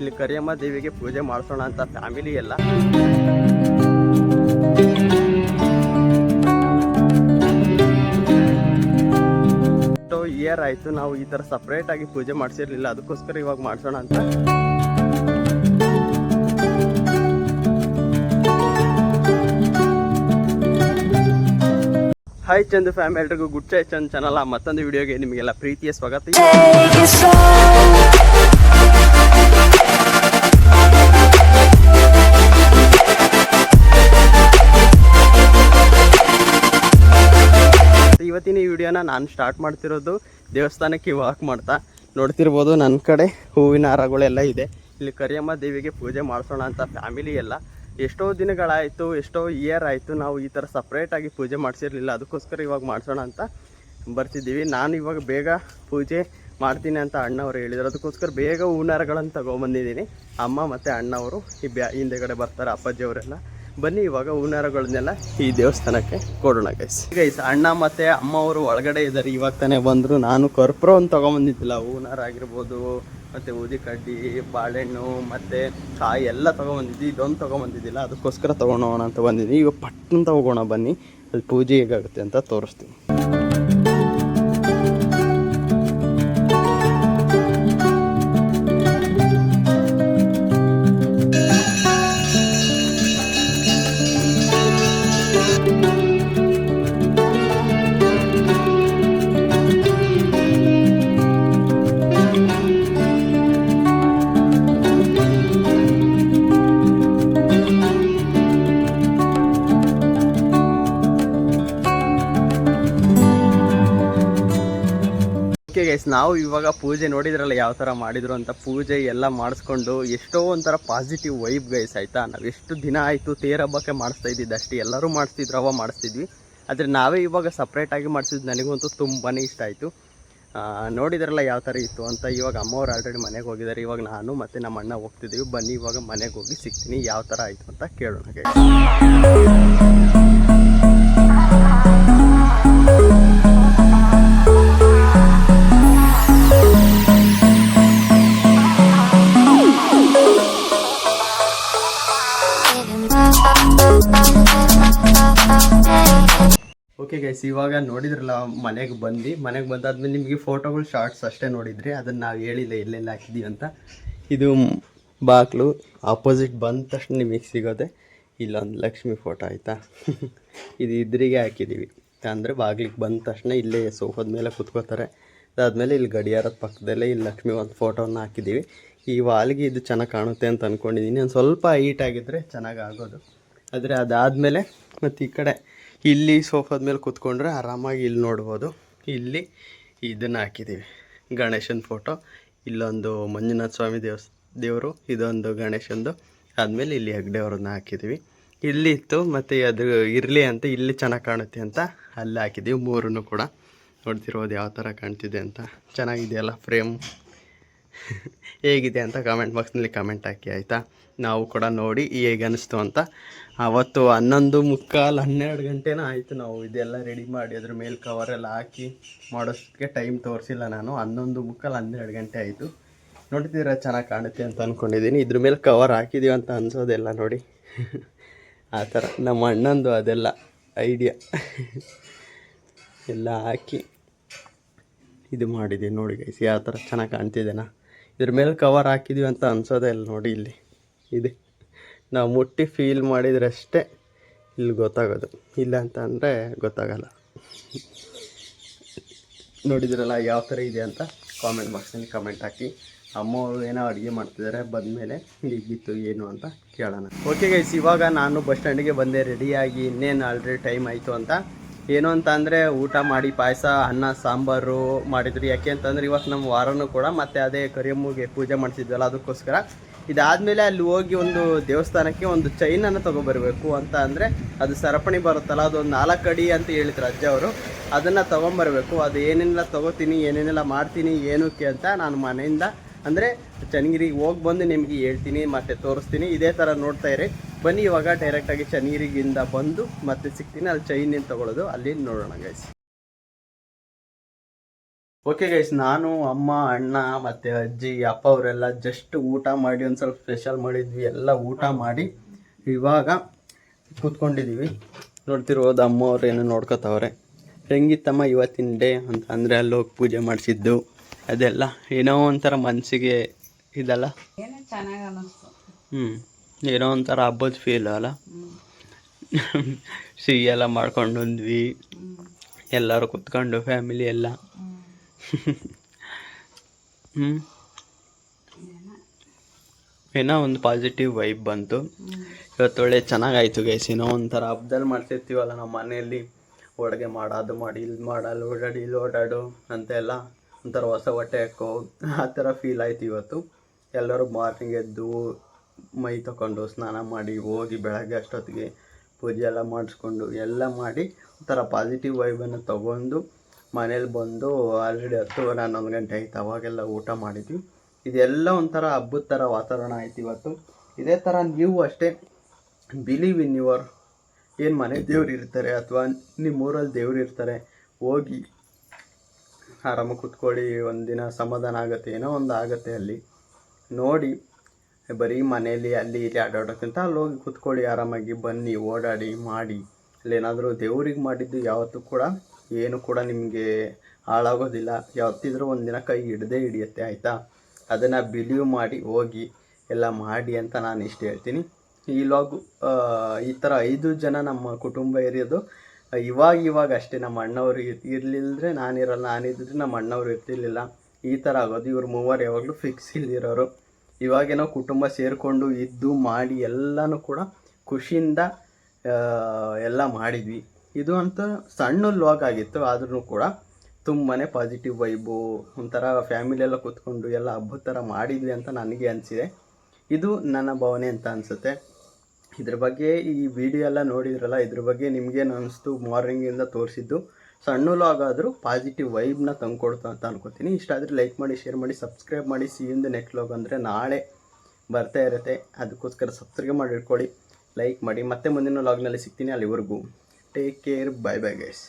ಇಲ್ಲಿ ಕರಿಯಮ್ಮ ದೇವಿಗೆ ಪೂಜೆ ಮಾಡಿಸೋಣ ಅಂತ ಫ್ಯಾಮಿಲಿ ಎಲ್ಲ ಇಯರ್ ಆಯಿತು ನಾವು ಈ ಥರ ಸಪ್ರೇಟಾಗಿ ಪೂಜೆ ಮಾಡಿಸಿರ್ಲಿಲ್ಲ, ಅದಕ್ಕೋಸ್ಕರ ಇವಾಗ ಮಾಡಿಸೋಣ ಅಂತ. ಹಾಯ್ ಚಂದು ಫ್ಯಾಮಿಲಿ, ಎಲ್ರಿಗೂ ಗುಡ್ ಚೈ ಚಂದ್ ಚಾನಲ್ ಮತ್ತೊಂದು ವಿಡಿಯೋಗೆ ನಿಮಗೆಲ್ಲ ಪ್ರೀತಿಯ ಸ್ವಾಗತ. ಇವತ್ತಿನ ಈ ವಿಡಿಯೋನ ನಾನು ಸ್ಟಾರ್ಟ್ ಮಾಡ್ತಿರೋದು ದೇವಸ್ಥಾನಕ್ಕೆ ವಾಕ್ ಮಾಡ್ತಾ. ನೋಡ್ತಿರ್ಬೋದು ನನ್ನ ಕಡೆ ಹೂವಿನ ಹಾರಗಳೆಲ್ಲ ಇದೆ. ಇಲ್ಲಿ ಕರಿಯಮ್ಮ ದೇವಿಗೆ ಪೂಜೆ ಮಾಡಿಸೋಣ ಅಂತ ಫ್ಯಾಮಿಲಿ ಎಲ್ಲ ಎಷ್ಟೋ ದಿನಗಳಾಯಿತು, ಎಷ್ಟೋ ಇಯರ್ ಆಯಿತು ನಾವು ಈ ಥರ ಸಪ್ರೇಟಾಗಿ ಪೂಜೆ ಮಾಡಿಸಿರಲಿಲ್ಲ, ಅದಕ್ಕೋಸ್ಕರ ಇವಾಗ ಮಾಡಿಸೋಣ ಅಂತ ಬರ್ತಿದ್ದೀವಿ. ನಾನು ಇವಾಗ ಬೇಗ ಪೂಜೆ ಮಾಡ್ತೀನಿ ಅಂತ ಅಣ್ಣವರು ಹೇಳಿದರು, ಅದಕ್ಕೋಸ್ಕರ ಬೇಗ ಹೂವಿನಾರಗಳನ್ನು ತೊಗೊಂಬಂದಿದ್ದೀನಿ. ಅಮ್ಮ ಮತ್ತು ಅಣ್ಣವರು ಹಿಂದೆಗಡೆ ಬರ್ತಾರೆ, ಅಪ್ಪಾಜಿಯವರೆಲ್ಲ. ಬನ್ನಿ ಇವಾಗ ಹೂವಿನಾರಗಳನ್ನೆಲ್ಲ ಈ ದೇವಸ್ಥಾನಕ್ಕೆ ಕೊಡೋಣ ಗೈಸ್. ಅಣ್ಣ ಮತ್ತು ಅಮ್ಮ ಅವರು ಒಳಗಡೆ ಇದ್ದಾರೆ, ಇವಾಗ ತಾನೇ ಬಂದರು. ನಾನು ಕರ್ಪೂರ ಒಂದು ತೊಗೊಂಬಂದಿದ್ದಿಲ್ಲ, ಹೂವಿನಾರ ಆಗಿರ್ಬೋದು ಮತ್ತು ಊದಿ ಕಡ್ಡಿ, ಬಾಳೆಹಣ್ಣು ಮತ್ತು ಕಾಯಿ ಎಲ್ಲ ತೊಗೊಂಬಂದಿದ್ದಿ. ಇದೊಂದು ತೊಗೊಂಬಂದಿದ್ದಿಲ್ಲ, ಅದಕ್ಕೋಸ್ಕರ ತೊಗೊಂಡೋಗೋಣ ಅಂತ ಬಂದಿದ್ದೀನಿ. ಈಗ ಪಟ್ಟಣ ತೊಗೋಣ ಬನ್ನಿ, ಅಲ್ಲಿ ಪೂಜೆ ಹೇಗಾಗುತ್ತೆ ಅಂತ ತೋರಿಸ್ತೀನಿ. ಓಕೆ ಗೈಸ್, ನಾವು ಇವಾಗ ಪೂಜೆ ನೋಡಿದ್ರಲ್ಲ ಯಾವ ಥರ ಮಾಡಿದ್ರು ಅಂತ. ಪೂಜೆ ಎಲ್ಲ ಮಾಡಿಸ್ಕೊಂಡು ಎಷ್ಟೋ ಒಂಥರ ಪಾಸಿಟಿವ್ ವೈಬ್ ಗೈಸ್, ಆಯಿತಾ. ನಾವು ಎಷ್ಟು ದಿನ ಆಯಿತು ತೇರು ಹಬ್ಬಕ್ಕೆ ಮಾಡಿಸ್ತಾ ಇದ್ದಿದ್ದು ಅಷ್ಟೇ, ಎಲ್ಲರೂ ಮಾಡಿಸ್ತಿದ್ರು, ಅವ ಮಾಡಿಸ್ತಿದ್ವಿ. ಆದರೆ ನಾವೇ ಇವಾಗ ಸಪ್ರೇಟಾಗಿ ಮಾಡಿಸಿದ್ದು ನನಗಂತೂ ತುಂಬಾ ಇಷ್ಟ ಆಯಿತು. ನೋಡಿದ್ರಲ್ಲ ಯಾವ ಥರ ಇತ್ತು ಅಂತ. ಇವಾಗ ಅಮ್ಮವ್ರು ಆಲ್ರೆಡಿ ಮನೆಗೆ ಹೋಗಿದ್ದಾರೆ, ಇವಾಗ ನಾನು ಮತ್ತು ನಮ್ಮ ಅಣ್ಣ ಹೋಗ್ತಿದ್ದೀವಿ. ಬನ್ನಿ ಇವಾಗ ಮನೆಗೆ ಹೋಗಿ ಸಿಗ್ತೀನಿ, ಯಾವ ಥರ ಆಯಿತು ಅಂತ ಕೇಳೋಣ ಗೈಸ್. ಓಕೆ ಗೈಸ್, ಇವಾಗ ನೋಡಿದ್ರಲ್ಲ ಮನೆಗೆ ಬಂದಾದ್ಮೇಲೆ ನಿಮಗೆ ಫೋಟೋಗಳು ಶಾರ್ಟ್ಸ್ ಅಷ್ಟೇ ನೋಡಿದ್ರಿ, ಅದನ್ನು ನಾವು ಹೇಳಿಲ್ಲ ಎಲ್ಲೆಲ್ಲ ಹಾಕಿದ್ದೀವಿ ಅಂತ. ಇದು ಬಾಗಿಲು ಆಪೋಸಿಟ್ ಬಂದ ತಕ್ಷಣ ನಿಮಗೆ ಸಿಗೋದೆ ಇಲ್ಲೊಂದು ಲಕ್ಷ್ಮಿ ಫೋಟೋ, ಆಯಿತಾ. ಇದು ಇದ್ರಿಗೆ ಹಾಕಿದ್ದೀವಿ, ಅಂದರೆ ಬಾಗಿಲಿಗೆ ಬಂದ ತಕ್ಷಣ ಇಲ್ಲೇ ಸೋಫಾದ ಮೇಲೆ ಕೂತ್ಕೋತಾರೆ. ಅದಾದಮೇಲೆ ಇಲ್ಲಿ ಗಡಿಯಾರದ ಪಕ್ಕದಲ್ಲೇ ಇಲ್ಲಿ ಲಕ್ಷ್ಮಿ ಒಂದು ಫೋಟೋವನ್ನು ಹಾಕಿದ್ದೀವಿ. ಈ ವಾಲ್ಗೆ ಇದು ಚೆನ್ನಾಗಿ ಕಾಣುತ್ತೆ ಅಂತ ಅಂದ್ಕೊಂಡಿದ್ದೀನಿ. ಒಂದು ಸ್ವಲ್ಪ ಹೈಟ್ ಆಗಿದ್ದರೆ ಚೆನ್ನಾಗಿ ಆಗೋದು. ಆದರೆ ಅದಾದಮೇಲೆ ಮತ್ತು ಈ ಕಡೆ ಇಲ್ಲಿ ಸೋಫಾದ ಮೇಲೆ ಕೂತ್ಕೊಂಡ್ರೆ ಆರಾಮಾಗಿ ಇಲ್ಲಿ ನೋಡ್ಬೋದು. ಇಲ್ಲಿ ಇದನ್ನು ಹಾಕಿದ್ದೀವಿ, ಗಣೇಶನ ಫೋಟೋ. ಇಲ್ಲೊಂದು ಮಂಜುನಾಥ ಸ್ವಾಮಿ ದೇವರು, ಇದೊಂದು ಗಣೇಶಂದು. ಆದಮೇಲೆ ಇಲ್ಲಿ ಹೆಗ್ಡೆ ಅವ್ರನ್ನ ಹಾಕಿದ್ದೀವಿ. ಇಲ್ಲಿ ಇತ್ತು, ಮತ್ತು ಅದು ಇರಲಿ ಅಂತ ಇಲ್ಲಿ ಚೆನ್ನಾಗಿ ಕಾಣುತ್ತೆ ಅಂತ ಅಲ್ಲಿ ಹಾಕಿದ್ದೀವಿ. ಮೂರನ್ನು ಕೂಡ ನೋಡ್ತಿರ್ಬೋದು ಯಾವ ಥರ ಕಾಣ್ತಿದೆ ಅಂತ. ಚೆನ್ನಾಗಿದೆಯಲ್ಲ ಫ್ರೇಮ್? ಹೇಗಿದೆ ಅಂತ ಕಾಮೆಂಟ್ ಬಾಕ್ಸ್ನಲ್ಲಿ ಕಮೆಂಟ್ ಹಾಕಿ, ಆಯಿತಾ. ನಾವು ಕೂಡ ನೋಡಿ ಹೇಗೆ ಅನ್ನಿಸ್ತು ಅಂತ. ಅವತ್ತು 11:45 12 ಗಂಟೆನೂ ಆಯಿತು ನಾವು ಇದೆಲ್ಲ ರೆಡಿ ಮಾಡಿ ಅದ್ರ ಮೇಲೆ ಕವರೆಲ್ಲ ಹಾಕಿ ಮಾಡೋಷ್ಟಕ್ಕೆ ಟೈಮ್ ತೋರಿಸಿಲ್ಲ ನಾನು. 11:45 12 ಗಂಟೆ ಆಯಿತು. ನೋಡ್ತಿದ್ರೆ ಚೆನ್ನಾಗಿ ಕಾಣುತ್ತೆ ಅಂತ ಅಂದ್ಕೊಂಡಿದ್ದೀನಿ. ಇದ್ರ ಮೇಲೆ ಕವರ್ ಹಾಕಿದ್ದೀವಿ ಅಂತ ಅನಿಸೋದೆಲ್ಲ ನೋಡಿ. ಆ ಥರ ನಮ್ಮ ಅಣ್ಣಂದು ಅದೆಲ್ಲ ಐಡಿಯಾ ಎಲ್ಲ ಹಾಕಿ ಇದು ಮಾಡಿದ್ದೀವಿ ನೋಡಿ ಗೈಸ್. ಯಾವ ಥರ ಚೆನ್ನಾಗಿ ಕಾಣ್ತಿದ್ದೇನಾ? ಇದ್ರ ಮೇಲೆ ಕವರ್ ಹಾಕಿದ್ದೀವಿ ಅಂತ ಅನ್ಸೋದೇ ಇಲ್ಲ ನೋಡಿ. ಇಲ್ಲಿ ಇದೆ, ನಾವು ಮುಟ್ಟಿ ಫೀಲ್ ಮಾಡಿದರೆ ಅಷ್ಟೇ ಇಲ್ಲಿ ಗೊತ್ತಾಗೋದು, ಇಲ್ಲ ಅಂತ ಅಂದರೆ ಗೊತ್ತಾಗಲ್ಲ. ನೋಡಿದ್ರಲ್ಲ ಯಾವ ಥರ ಇದೆ ಅಂತ ಕಾಮೆಂಟ್ ಬಾಕ್ಸಲ್ಲಿ ಕಮೆಂಟ್ ಹಾಕಿ. ಅಮ್ಮವರು ಏನೋ ಅಡುಗೆ ಮಾಡ್ತಿದ್ದಾರೆ, ಬಂದಮೇಲೆ ಹೀಗಿತ್ತು ಏನು ಅಂತ ಕೇಳೋಣ. ಓಕೆ ಗೈಸ್, ಇವಾಗ ನಾನು ಬಸ್ ಸ್ಟ್ಯಾಂಡಿಗೆ ಬಂದೆ ರೆಡಿಯಾಗಿ. ಇನ್ನೇನು ಆಲ್ರೆಡಿ ಟೈಮ್ ಆಯಿತು ಅಂತ. ಏನು ಅಂತ ಅಂದರೆ ಊಟ ಮಾಡಿ ಪಾಯಸ, ಅನ್ನ, ಸಾಂಬಾರು ಮಾಡಿದ್ರು. ಯಾಕೆ ಅಂತಂದರೆ ಇವತ್ತು ನಮ್ಮ ವಾರನೂ ಕೂಡ ಮತ್ತು ಅದೇ ಕರಿಯಮ್ಮಗೆ ಪೂಜೆ ಮಾಡಿಸಿದ್ವಲ್ಲ, ಅದಕ್ಕೋಸ್ಕರ. ಇದಾದಮೇಲೆ ಅಲ್ಲಿ ಹೋಗಿ ಒಂದು ದೇವಸ್ಥಾನಕ್ಕೆ ಒಂದು ಚೈನನ್ನು ತೊಗೊಬರ್ಬೇಕು ಅಂತ. ಅಂದರೆ ಅದು ಸರಪಣಿ ಬರುತ್ತಲ್ಲ, ಅದೊಂದು 4 ಅಡಿ ಅಂತ ಹೇಳಿದ್ರು ಅಜ್ಜ ಅವರು. ಅದನ್ನು ತೊಗೊಂಬರ್ಬೇಕು. ಅದು ಏನೇನೆಲ್ಲ ತೊಗೋತೀನಿ, ಏನೇನೆಲ್ಲ ಮಾಡ್ತೀನಿ, ಏನಕ್ಕೆ ಅಂತ ನಾನು ಮನೆಯಿಂದ ಅಂದರೆ ಚನ್ನಗಿರಿಗೆ ಹೋಗಿ ಬಂದು ನಿಮಗೆ ಹೇಳ್ತೀನಿ ಮತ್ತು ತೋರಿಸ್ತೀನಿ. ಇದೇ ಥರ ನೋಡ್ತಾ ಇರಿ. ಬನ್ನಿ ಇವಾಗ ಡೈರೆಕ್ಟಾಗಿ ಚನ್ನಗಿರಿಗಿಂದ ಬಂದು ಮತ್ತೆ ಸಿಗ್ತೀನಿ. ಅಲ್ಲಿ ಚೈನ್ ಏನು ತೊಗೊಳ್ಳೋದು ಅಲ್ಲಿ ನೋಡೋಣ ಗೈಸ್. ಓಕೆ ಗೈಸ್, ನಾನು ಅಮ್ಮ ಅಣ್ಣ ಮತ್ತು ಅಜ್ಜಿ ಅಪ್ಪ ಅವರೆಲ್ಲ ಜಸ್ಟ್ ಊಟ ಮಾಡಿ ಒಂದು ಸ್ವಲ್ಪ ಸ್ಪೆಷಲ್ ಮಾಡಿದ್ವಿ. ಎಲ್ಲ ಊಟ ಮಾಡಿ ಇವಾಗ ಕೂತ್ಕೊಂಡಿದ್ದೀವಿ. ನೋಡ್ತಿರ್ಬೋದು ಅಮ್ಮ ಅವ್ರು ಏನೋ ನೋಡ್ಕೊತವ್ರೆ. ಹೆಂಗಿತ್ತಮ್ಮ ಇವತ್ತಿನ ಡೇ ಅಂತ ಅಂದರೆ ಅಲ್ಲಿ ಹೋಗಿ ಪೂಜೆ ಮಾಡಿಸಿದ್ದು ಅದೆಲ್ಲ ಏನೋ ಒಂಥರ ಮನಸ್ಸಿಗೆ ಇದಲ್ಲ. ಏನೋ ಒಂಥರ ಹಬ್ಬದ ಫೀಲ್ ಅಲ್ಲ. ಸಿಹಿ ಎಲ್ಲ ಮಾಡ್ಕೊಂಡು ಬಂದ್ವಿ, ಎಲ್ಲರೂ ಕುತ್ಕೊಂಡು ಫ್ಯಾಮಿಲಿ ಎಲ್ಲ. ಏನೋ ಒಂದು ಪಾಸಿಟಿವ್ ವೈಬ್ ಬಂತು ಇವತ್ತು. ಒಳ್ಳೆ ಚೆನ್ನಾಗಾಯ್ತು ಗೈಸ್. ಏನೋ ಒಂಥರ ಹಬ್ಬದಲ್ಲಿ ಮಾಡ್ತಿರ್ತೀವಲ್ಲ ನಮ್ಮ ಮನೆಯಲ್ಲಿ, ಅಡುಗೆ ಮಾಡೋದು ಮಾಡಿ ಇಲ್ಲಿ ಮಾಡಲು ಓಡಾಡಿ ಇಲ್ಲಿ ಓಡಾಡು ಅಂತೆಲ್ಲ ಒಂಥರ ಹೊಸ ಹೊಟ್ಟೆ ಹಾಕೋ ಆ ಥರ ಫೀಲ್ ಆಯ್ತು ಇವತ್ತು. ಎಲ್ಲರೂ ಮಾರ್ನಿಂಗ್ ಎದ್ದು ಮೈ ತಗೊಂಡು ಸ್ನಾನ ಮಾಡಿ ಹೋಗಿ ಬೆಳಗ್ಗೆ ಅಷ್ಟೊತ್ತಿಗೆ ಪೂಜೆ ಎಲ್ಲ ಮಾಡಿಸ್ಕೊಂಡು ಎಲ್ಲ ಮಾಡಿ ಒಂಥರ ಪಾಸಿಟಿವ್ ವೈಬನ್ನು ತೊಗೊಂಡು ಮನೇಲಿ ಬಂದು ಆಲ್ರೆಡಿ 10:30-11 ಗಂಟೆ ಆಯ್ತು. ಅವಾಗೆಲ್ಲ ಊಟ ಮಾಡಿದ್ವಿ. ಇದೆಲ್ಲ ಒಂಥರ ಹಬ್ಬದ ಥರ ವಾತಾವರಣ ಆಯ್ತು ಇವತ್ತು. ಇದೇ ಥರ ನೀವು ಅಷ್ಟೇ ಬಿಲೀವ್ ಇನ್ ಯುವರ್ ಏನು ಮನೆ ದೇವ್ರು ಇರ್ತಾರೆ ಅಥವಾ ನಿಮ್ಮೂರಲ್ಲಿ ದೇವ್ರು ಇರ್ತಾರೆ, ಹೋಗಿ ಆರಾಮಾಗಿ ಕುತ್ಕೊಳ್ಳಿ. ಒಂದಿನ ಸಮಾಧಾನ ಆಗುತ್ತೆ, ಏನೋ ಒಂದು ಆಗುತ್ತೆ ಅಲ್ಲಿ ನೋಡಿ. ಬರೀ ಮನೇಲಿ ಅಲ್ಲಿ ಇಲ್ಲಿ ಆಡಾಡೋಕ್ಕಿಂತ ಅಲ್ಲಿ ಹೋಗಿ ಕುತ್ಕೊಳ್ಳಿ ಆರಾಮಾಗಿ. ಬನ್ನಿ ಓಡಾಡಿ ಮಾಡಿ. ಅಲ್ಲೇನಾದರೂ ದೇವ್ರಿಗೆ ಮಾಡಿದ್ದು ಯಾವತ್ತೂ ಕೂಡ ಏನು ಕೂಡ ನಿಮಗೆ ಹಾಳಾಗೋದಿಲ್ಲ. ಯಾವತ್ತಿದ್ರೂ ಒಂದಿನ ಕೈ ಹಿಡಿಯುತ್ತೆ ಆಯಿತಾ. ಅದನ್ನು ಬಿಲೀವ್ ಮಾಡಿ ಹೋಗಿ ಎಲ್ಲ ಮಾಡಿ ಅಂತ ನಾನು ಇಷ್ಟು ಹೇಳ್ತೀನಿ. ಈ ಲಾಗು ಈ ಥರ 5 ಜನ ನಮ್ಮ ಕುಟುಂಬ ಇರೋದು ಇವಾಗ ಅಷ್ಟೇ. ನಮ್ಮ ಅಣ್ಣವ್ರು ಇರಲಿಲ್ಲದ್ರೆ ನಾನಿರಲ್ಲ, ನಾನಿದ್ದರೆ ನಮ್ಮ ಅಣ್ಣವ್ರು ಇರ್ತಿರ್ಲಿಲ್ಲ. ಈ ಥರ ಆಗೋದು. ಇವ್ರು 3 ಯಾವಾಗಲೂ ಫಿಕ್ಸ್ ಇಲ್ಲಿರೋರು. ಇವಾಗೇನೋ ಕುಟುಂಬ ಸೇರಿಕೊಂಡು ಇದ್ದು ಮಾಡಿ ಎಲ್ಲನೂ ಕೂಡ ಖುಷಿಯಿಂದ ಎಲ್ಲ ಮಾಡಿದ್ವಿ. ಇದು ಅಂತ ಸಣ್ಣ ಲಾಗ್ ಆಗಿತ್ತು, ಆದ್ರೂ ಕೂಡ ತುಂಬಾ ಪಾಸಿಟಿವ್ ವೈಬು, ಒಂಥರ ಫ್ಯಾಮಿಲಿಯೆಲ್ಲ ಕೂತ್ಕೊಂಡು ಎಲ್ಲ ಹಬ್ಬದ ಥರ ಮಾಡಿದ್ವಿ ಅಂತ ನನಗೆ ಅನಿಸಿದೆ. ಇದು ನನ್ನ ಭಾವನೆ ಅಂತ ಅನಿಸುತ್ತೆ. ಇದ್ರ ಬಗ್ಗೆ ಈ ವಿಡಿಯೋ ಎಲ್ಲ ನೋಡಿದ್ರಲ್ಲ, ಇದ್ರ ಬಗ್ಗೆ ನಿಮಗೇನು ಅನಿಸ್ತು? ಮಾರ್ನಿಂಗಿಂದ ತೋರಿಸಿದ್ದು ಸಣ್ಣ ಲಾಗ್ ಆದರೂ ಪಾಸಿಟಿವ್ ವೈಬ್ನ ತಂದುಕೊಡ್ತು ಅಂತ ಅನ್ಕೋತೀನಿ. ಇಷ್ಟ ಆದರೆ ಲೈಕ್ ಮಾಡಿ, ಶೇರ್ ಮಾಡಿ, ಸಬ್ಸ್ಕ್ರೈಬ್ ಮಾಡಿ. ಸಿಯಿಂದ ನೆಕ್ಸ್ಟ್ ಲಾಗ್ ಅಂದರೆ ನಾಳೆ ಬರ್ತಾ ಇರುತ್ತೆ, ಅದಕ್ಕೋಸ್ಕರ ಸಬ್ಸ್ಕ್ರೈಬ್ ಮಾಡಿ ಇಟ್ಕೊಳ್ಳಿ, ಲೈಕ್ ಮಾಡಿ. ಮತ್ತೆ ಮುಂದಿನ ಲಾಗ್ನಲ್ಲಿ ಸಿಗ್ತೀನಿ. ಅಲ್ಲಿವರೆಗೂ take care, bye bye guys.